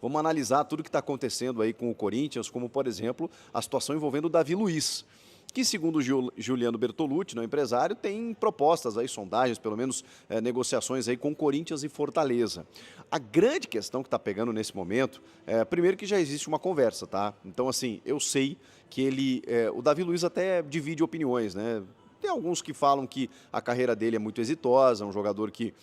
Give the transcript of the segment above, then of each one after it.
Vamos analisar tudo que está acontecendo aí com o Corinthians, como, por exemplo, a situação envolvendo o Davi Luiz, que, segundo o Juliano Bertolucci, o empresário, tem propostas aí, sondagens, pelo menos negociações aí com Corinthians e Fortaleza. A grande questão que está pegando nesse momento, primeiro que já existe uma conversa, tá? Então, assim, eu sei que o Davi Luiz até divide opiniões, né? Tem alguns que falam que a carreira dele é muito exitosa, um jogador que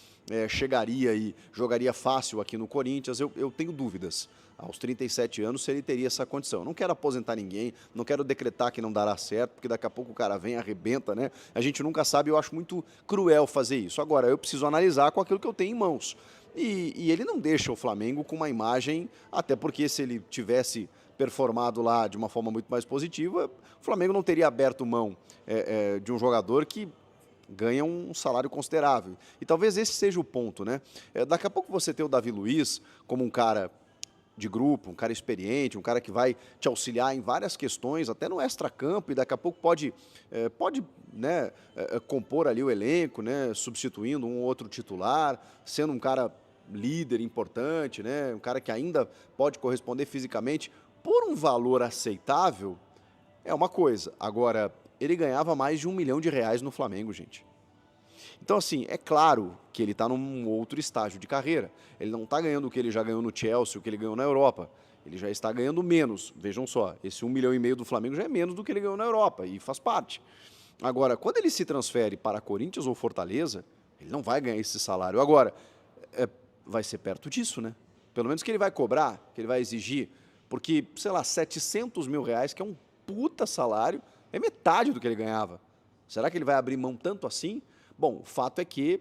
chegaria e jogaria fácil aqui no Corinthians. Eu tenho dúvidas, aos 37 anos, se ele teria essa condição. Eu não quero aposentar ninguém, não quero decretar que não dará certo, porque daqui a pouco o cara vem, arrebenta, né? A gente nunca sabe, eu acho muito cruel fazer isso. Agora, eu preciso analisar com aquilo que eu tenho em mãos. E ele não deixa o Flamengo com uma imagem, até porque se ele tivesse performado lá de uma forma muito mais positiva, o Flamengo não teria aberto mão de um jogador que ganha um salário considerável. E talvez esse seja o ponto, né? Daqui a pouco você ter o Davi Luiz como um cara de grupo, um cara experiente, um cara que vai te auxiliar em várias questões, até no extracampo, e daqui a pouco pode né, compor ali o elenco, né, substituindo um ou outro titular, sendo um cara líder importante, né, um cara que ainda pode corresponder fisicamente, por um valor aceitável, é uma coisa. Agora, ele ganhava mais de R$ 1 milhão no Flamengo, gente. Então, assim, é claro que ele está num outro estágio de carreira. Ele não está ganhando o que ele já ganhou no Chelsea, o que ele ganhou na Europa. Ele já está ganhando menos. Vejam só, esse R$ 1,5 milhão do Flamengo já é menos do que ele ganhou na Europa, e faz parte. Agora, quando ele se transfere para Corinthians ou Fortaleza, ele não vai ganhar esse salário. Agora, vai ser perto disso, né? Pelo menos que ele vai cobrar, que ele vai exigir, porque, sei lá, R$ 700 mil, que é um puta salário, é metade do que ele ganhava. Será que ele vai abrir mão tanto assim? Bom, o fato é que,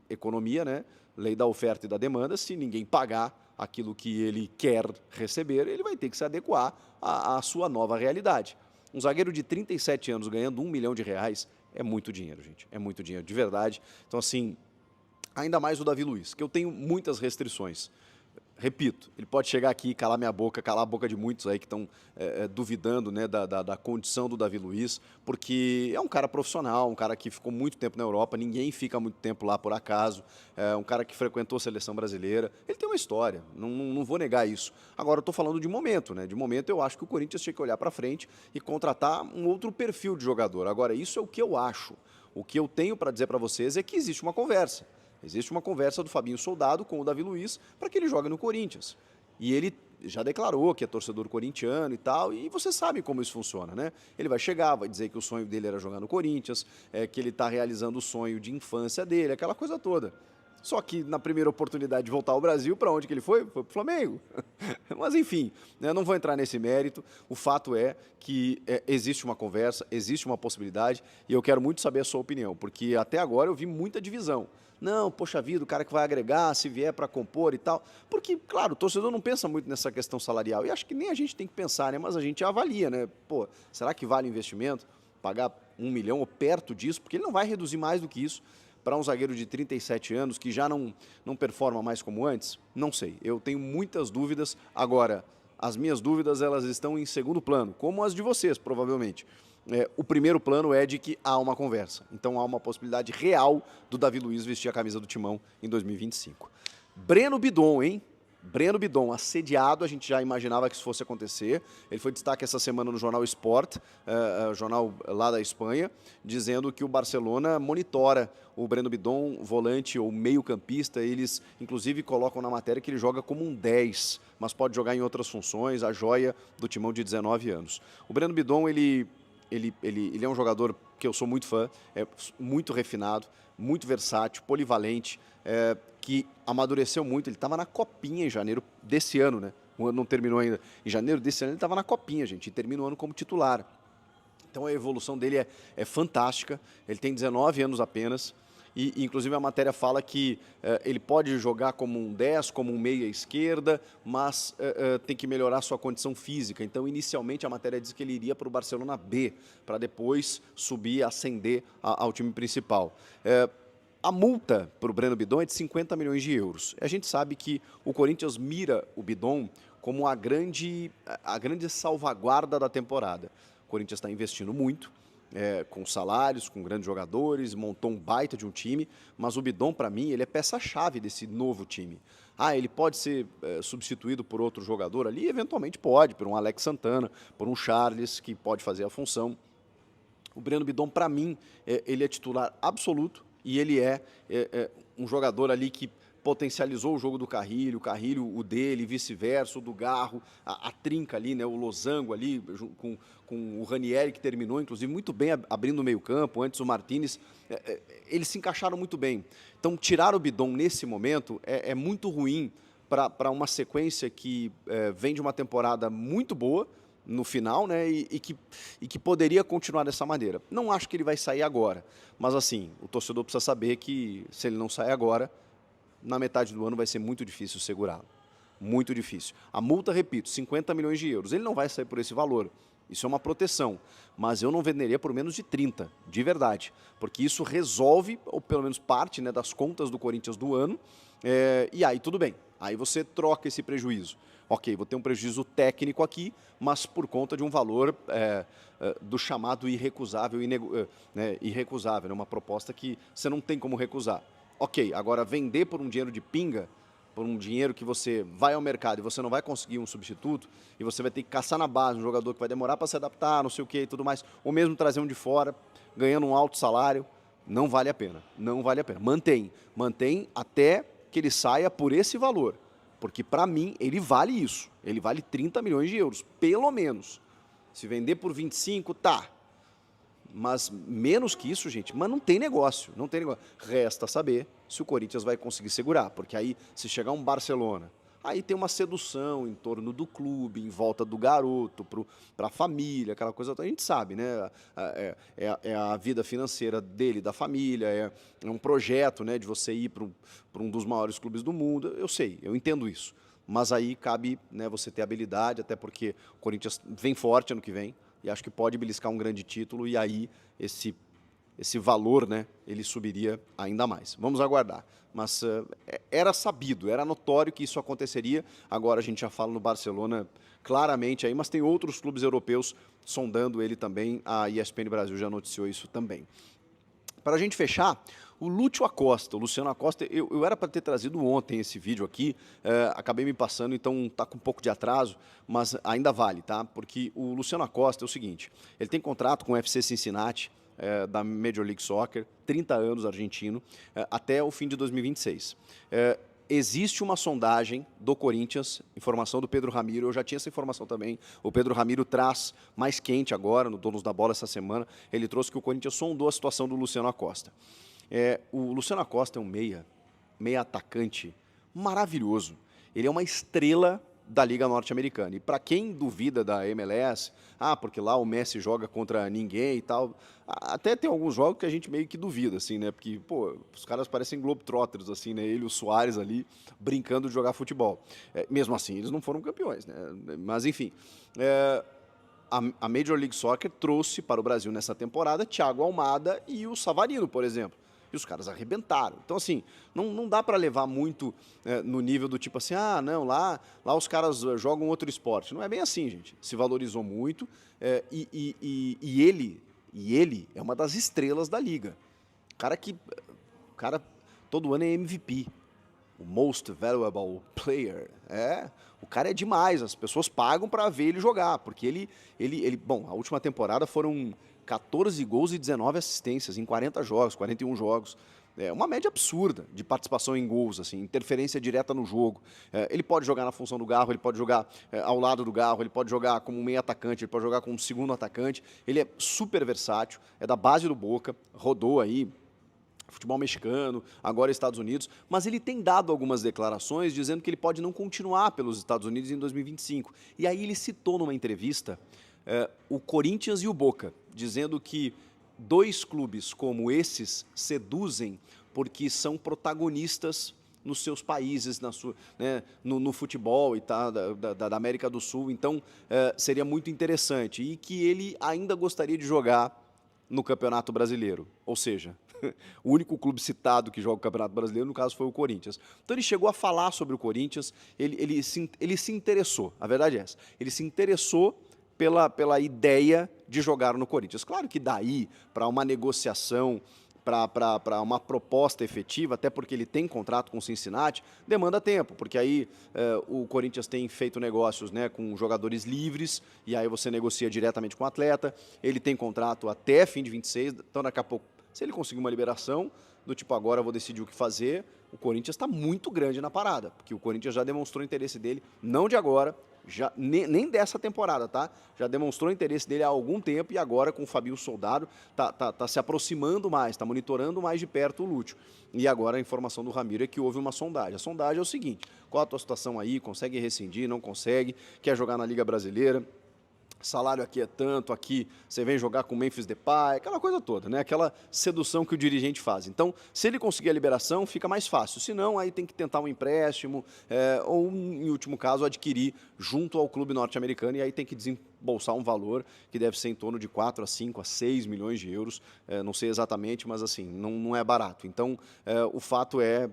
economia, né? Lei da oferta e da demanda, se ninguém pagar aquilo que ele quer receber, ele vai ter que se adequar à sua nova realidade. Um zagueiro de 37 anos ganhando R$ 1 milhão é muito dinheiro, gente. É muito dinheiro, de verdade. Então, assim, ainda mais o Davi Luiz, que eu tenho muitas restrições. Repito, ele pode chegar aqui e calar minha boca, calar a boca de muitos aí que estão duvidando, né, da condição do Davi Luiz, porque é um cara profissional, um cara que ficou muito tempo na Europa, ninguém fica muito tempo lá por acaso, é um cara que frequentou a seleção brasileira, ele tem uma história, não vou negar isso. Agora, eu estou falando de momento, né? De momento eu acho que o Corinthians tinha que olhar para frente e contratar um outro perfil de jogador. Agora, isso é o que eu acho. O que eu tenho para dizer para vocês é que existe uma conversa. Existe uma conversa do Fabinho Soldado com o Davi Luiz para que ele jogue no Corinthians. E ele já declarou que é torcedor corintiano e tal, e você sabe como isso funciona, né? Ele vai chegar, vai dizer que o sonho dele era jogar no Corinthians, que ele está realizando o sonho de infância dele, aquela coisa toda. Só que na primeira oportunidade de voltar ao Brasil, para onde que ele foi? Foi para o Flamengo. Mas enfim, né, não vou entrar nesse mérito. O fato é que existe uma conversa, existe uma possibilidade, e eu quero muito saber a sua opinião, porque até agora eu vi muita divisão. Não, poxa vida, o cara que vai agregar, se vier para compor e tal. Porque, claro, o torcedor não pensa muito nessa questão salarial. E acho que nem a gente tem que pensar, né? Mas a gente avalia, né? Pô, será que vale o investimento? Pagar 1 milhão ou perto disso? Porque ele não vai reduzir mais do que isso para um zagueiro de 37 anos que já não performa mais como antes? Não sei, eu tenho muitas dúvidas. Agora, as minhas dúvidas elas estão em segundo plano, como as de vocês, provavelmente. O primeiro plano é de que há uma conversa, então há uma possibilidade real do Davi Luiz vestir a camisa do Timão em 2025. Breno Bidon, hein? Breno Bidon, assediado, a gente já imaginava que isso fosse acontecer. Ele foi destaque essa semana no jornal Sport, jornal lá da Espanha, dizendo que o Barcelona monitora o Breno Bidon, volante ou meio-campista. Eles, inclusive, colocam na matéria que ele joga como um 10, mas pode jogar em outras funções, a joia do Timão de 19 anos. O Breno Bidon, ele é um jogador que eu sou muito fã, é muito refinado, muito versátil, polivalente, que amadureceu muito. Ele estava na Copinha em janeiro desse ano, né? O ano não terminou ainda. Em janeiro desse ano ele estava na Copinha, gente, e termina o ano como titular. Então a evolução dele é fantástica. Ele tem 19 anos apenas. E inclusive a matéria fala que ele pode jogar como um 10, como um meia esquerda, mas tem que melhorar sua condição física. Então, inicialmente, a matéria diz que ele iria para o Barcelona B, para depois subir, ascender ao time principal. A multa para o Breno Bidon é de 50 milhões de euros. A gente sabe que o Corinthians mira o Bidon como a grande salvaguarda da temporada. O Corinthians está investindo muito, com salários, com grandes jogadores, montou um baita de um time, mas o Bidon, para mim, ele é peça-chave desse novo time. Ah, ele pode ser substituído por outro jogador ali? Eventualmente pode, por um Alex Santana, por um Charles, que pode fazer a função. O Breno Bidon, para mim, ele é titular absoluto e ele é um jogador ali que potencializou o jogo do Carrilho, o Carrilho o dele, vice-versa, o do Garro, a trinca ali, né, o losango ali, com o Ranieri, que terminou, inclusive, muito bem abrindo o meio-campo, antes o Martínez, eles se encaixaram muito bem. Então, tirar o Bidon nesse momento é muito ruim para uma sequência que vem de uma temporada muito boa, no final, né, e que poderia continuar dessa maneira. Não acho que ele vai sair agora, mas assim, o torcedor precisa saber que se ele não sair agora, na metade do ano vai ser muito difícil segurá-lo. Muito difícil. A multa, repito, 50 milhões de euros. Ele não vai sair por esse valor. Isso é uma proteção. Mas eu não venderia por menos de 30, de verdade. Porque isso resolve, ou pelo menos parte, né, das contas do Corinthians do ano. E aí tudo bem. Aí você troca esse prejuízo. Ok, vou ter um prejuízo técnico aqui, mas por conta de um valor do chamado irrecusável, irrecusável, né, uma proposta que você não tem como recusar. Ok, agora vender por um dinheiro de pinga, por um dinheiro que você vai ao mercado e você não vai conseguir um substituto, e você vai ter que caçar na base um jogador que vai demorar para se adaptar, não sei o que e tudo mais, ou mesmo trazer um de fora, ganhando um alto salário, não vale a pena, não vale a pena. Mantém até que ele saia por esse valor, porque para mim ele vale isso, ele vale 30 milhões de euros, pelo menos. Se vender por 25, tá. Mas menos que isso, gente, mas não tem negócio, não tem negócio. Resta saber se o Corinthians vai conseguir segurar, porque aí, se chegar um Barcelona, aí tem uma sedução em torno do clube, em volta do garoto, para a família, aquela coisa toda. A gente sabe, né? É a vida financeira dele, da família, é um projeto, né, de você ir para um dos maiores clubes do mundo. Eu sei, eu entendo isso. Mas aí cabe, né, você ter habilidade, até porque o Corinthians vem forte ano que vem, e acho que pode beliscar um grande título, e aí esse valor, né, ele subiria ainda mais. Vamos aguardar. Mas era sabido, era notório que isso aconteceria. Agora a gente já fala no Barcelona claramente aí, mas tem outros clubes europeus sondando ele também. A ESPN Brasil já noticiou isso também. Para a gente fechar, o Lúcio Acosta, o Luciano Acosta, eu era para ter trazido ontem esse vídeo aqui, acabei me passando, então está com um pouco de atraso, mas ainda vale, tá? Porque o Luciano Acosta é o seguinte, ele tem contrato com o FC Cincinnati, da Major League Soccer, 30 anos, argentino, até o fim de 2026. Existe uma sondagem do Corinthians, informação do Pedro Ramiro, eu já tinha essa informação também, o Pedro Ramiro traz mais quente agora, no Donos da Bola essa semana, ele trouxe que o Corinthians sondou a situação do Luciano Acosta. O Luciano Acosta é um meia atacante maravilhoso, ele é uma estrela da Liga Norte-Americana, e para quem duvida da MLS, porque lá o Messi joga contra ninguém e tal, até tem alguns jogos que a gente meio que duvida, assim, né, porque, pô, os caras parecem globetrotters, assim, né, ele e o Suárez ali, brincando de jogar futebol. Mesmo assim, eles não foram campeões, né, mas enfim, a Major League Soccer trouxe para o Brasil nessa temporada Thiago Almada e o Savarino, por exemplo. E os caras arrebentaram. Então, assim, não dá para levar muito no nível do tipo assim, não, lá os caras jogam outro esporte. Não é bem assim, gente. Se valorizou muito e ele é uma das estrelas da liga. O cara todo ano é MVP. O Most Valuable Player. O cara é demais. As pessoas pagam para ver ele jogar, porque bom, a última temporada foram 14 gols e 19 assistências em 40 jogos, 41 jogos. É uma média absurda de participação em gols, assim, interferência direta no jogo. Ele pode jogar na função do Garro, ele pode jogar ao lado do Garro, ele pode jogar como um meio atacante, ele pode jogar como um segundo atacante. Ele é super versátil, é da base do Boca, rodou aí futebol mexicano, agora Estados Unidos, mas ele tem dado algumas declarações dizendo que ele pode não continuar pelos Estados Unidos em 2025. E aí ele citou numa entrevista o Corinthians e o Boca, dizendo que dois clubes como esses seduzem porque são protagonistas nos seus países, no futebol e tá, da América do Sul. Então, seria muito interessante. E que ele ainda gostaria de jogar no Campeonato Brasileiro. Ou seja, o único clube citado que joga o Campeonato Brasileiro, no caso, foi o Corinthians. Então, ele chegou a falar sobre o Corinthians, ele se interessou, a verdade é essa. Ele se interessou pela ideia de jogar no Corinthians. Claro que daí, para uma negociação, para uma proposta efetiva, até porque ele tem contrato com o Cincinnati, demanda tempo, porque aí o Corinthians tem feito negócios, né, com jogadores livres, e aí você negocia diretamente com o atleta, ele tem contrato até fim de 26, então daqui a pouco, se ele conseguir uma liberação, do tipo agora eu vou decidir o que fazer, o Corinthians está muito grande na parada, porque o Corinthians já demonstrou interesse dele, não de agora, já, nem dessa temporada, tá? Já demonstrou interesse dele há algum tempo e agora com o Fabio Soldado tá se aproximando mais, tá monitorando mais de perto o Lúcio. E agora a informação do Ramiro é que houve uma sondagem. A sondagem é o seguinte: qual a tua situação aí? Consegue rescindir? Não consegue? Quer jogar na Liga Brasileira? Salário aqui é tanto, aqui você vem jogar com o Memphis Depay, aquela coisa toda, né? Aquela sedução que o dirigente faz. Então, se ele conseguir a liberação, fica mais fácil. Se não, aí tem que tentar um empréstimo ou, em último caso, adquirir junto ao clube norte-americano e aí tem que desembolsar um valor que deve ser em torno de 4 a 5 a 6 milhões de euros. Não sei exatamente, mas assim, não é barato. Então, o fato é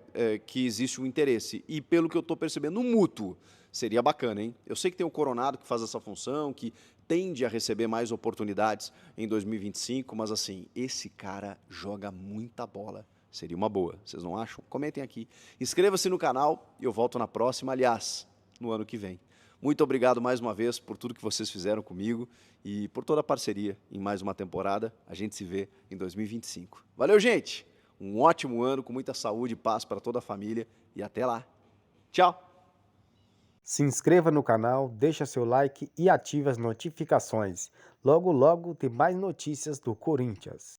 que existe um interesse. E pelo que eu estou percebendo, um mútuo. Seria bacana, hein? Eu sei que tem o Coronado que faz essa função, que tende a receber mais oportunidades em 2025, mas assim, esse cara joga muita bola. Seria uma boa, vocês não acham? Comentem aqui. Inscreva-se no canal e eu volto na próxima, aliás, no ano que vem. Muito obrigado mais uma vez por tudo que vocês fizeram comigo e por toda a parceria em mais uma temporada. A gente se vê em 2025. Valeu, gente! Um ótimo ano, com muita saúde e paz para toda a família e até lá. Tchau! Se inscreva no canal, deixa seu like e ative as notificações. Logo, logo tem mais notícias do Corinthians.